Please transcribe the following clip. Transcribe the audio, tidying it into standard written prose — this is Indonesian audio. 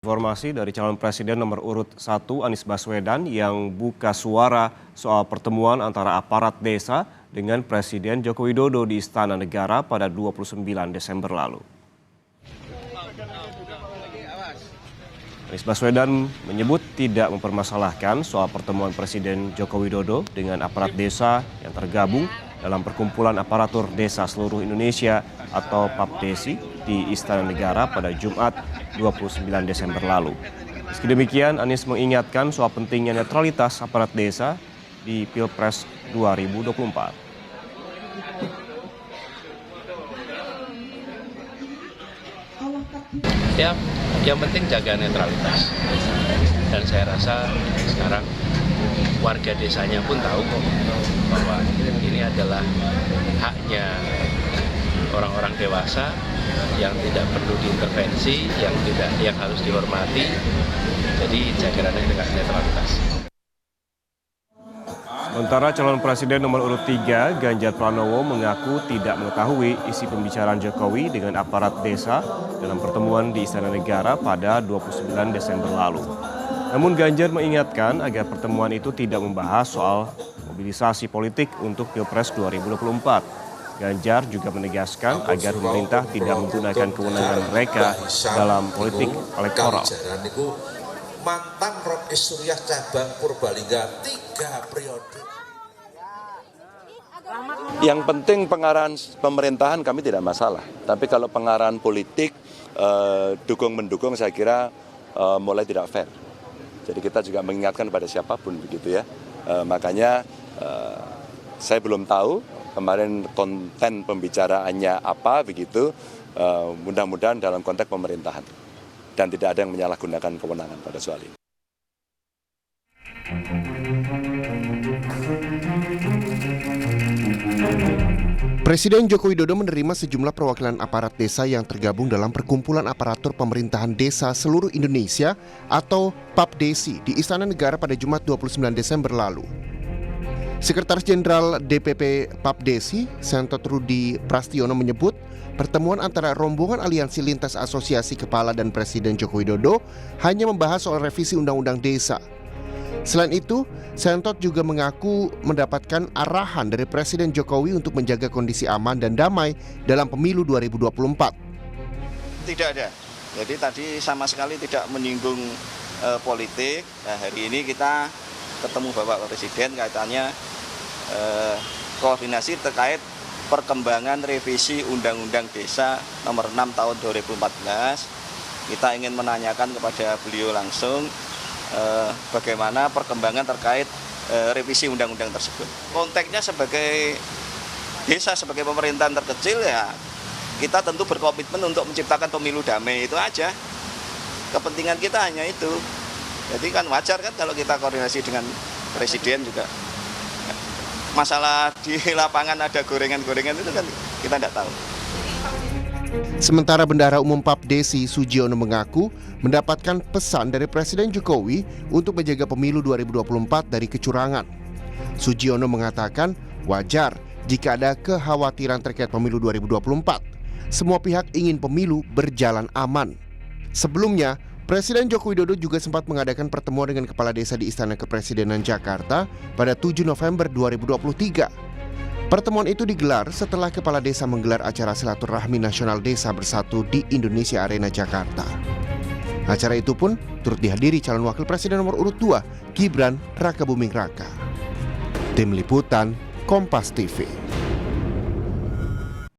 Informasi dari calon presiden nomor urut 1 Anies Baswedan yang buka suara soal pertemuan antara aparat desa dengan Presiden Joko Widodo di Istana Negara pada 29 Desember lalu. Anies Baswedan menyebut tidak mempermasalahkan soal pertemuan Presiden Joko Widodo dengan aparat desa yang tergabung dalam Perkumpulan Aparatur Desa Seluruh Indonesia atau PAPDESI di Istana Negara pada Jumat 29 Desember lalu. Meski demikian, Anies mengingatkan soal pentingnya netralitas aparat desa di Pilpres 2024. Ya, yang penting jaga netralitas. Dan saya rasa sekarang warga desanya pun tahu kok bahwa ini adalah haknya orang-orang dewasa yang tidak perlu diintervensi, yang harus dihormati. Jadi jaga netralitas. Sementara calon presiden nomor urut 3 Ganjar Pranowo mengaku tidak mengetahui isi pembicaraan Jokowi dengan aparat desa dalam pertemuan di Istana Negara pada 29 Desember lalu. Namun Ganjar mengingatkan agar pertemuan itu tidak membahas soal mobilisasi politik untuk Pilpres 2024. Ganjar juga menegaskan agar pemerintah tidak menggunakan kewenangan mereka dalam politik elektoral. Mantan Rob Suriah cabang Purbalingga 3 periode. Yang penting pengarahan pemerintahan kami tidak masalah. Tapi kalau pengarahan politik dukung-mendukung saya kira mulai tidak fair. Jadi kita juga mengingatkan pada siapapun begitu ya. Makanya saya belum tahu kemarin konten pembicaraannya apa begitu. Mudah-mudahan dalam konteks pemerintahan. Dan tidak ada yang menyalahgunakan kewenangan pada soal ini. Presiden Joko Widodo menerima sejumlah perwakilan aparat desa yang tergabung dalam Perkumpulan Aparatur Pemerintahan Desa Seluruh Indonesia atau PAPDESI di Istana Negara pada Jumat 29 Desember lalu. Sekretaris Jenderal DPP PAPDESI, Sentot Rudi Prastiono menyebut pertemuan antara rombongan aliansi lintas asosiasi kepala dan Presiden Joko Widodo hanya membahas soal revisi Undang-Undang Desa. Selain itu, Sentot juga mengaku mendapatkan arahan dari Presiden Jokowi untuk menjaga kondisi aman dan damai dalam pemilu 2024. Tidak ada. Jadi tadi sama sekali tidak menyinggung politik. Nah, hari ini kita ketemu Bapak Presiden kaitannya koordinasi terkait perkembangan revisi Undang-Undang Desa nomor 6 tahun 2014. Kita ingin menanyakan kepada beliau langsung bagaimana perkembangan terkait revisi undang-undang tersebut. Konteksnya sebagai desa, sebagai pemerintahan terkecil ya kita tentu berkomitmen untuk menciptakan pemilu damai, itu aja. Kepentingan kita hanya itu. Jadi kan wajar kan kalau kita koordinasi dengan Presiden juga. Masalah di lapangan ada gorengan-gorengan itu kan kita tidak tahu. Sementara Bendahara Umum PAPDESI Sugiono mengaku mendapatkan pesan dari Presiden Jokowi untuk menjaga pemilu 2024 dari kecurangan. Sugiono mengatakan wajar jika ada kekhawatiran terkait pemilu 2024. Semua pihak ingin pemilu berjalan aman. Sebelumnya, Presiden Joko Widodo juga sempat mengadakan pertemuan dengan kepala desa di Istana Kepresidenan Jakarta pada 7 November 2023. Pertemuan itu digelar setelah kepala desa menggelar acara silaturahmi nasional desa bersatu di Indonesia Arena Jakarta. Acara itu pun turut dihadiri calon wakil presiden nomor urut 2 Gibran Rakabuming Raka. Tim Liputan Kompas TV.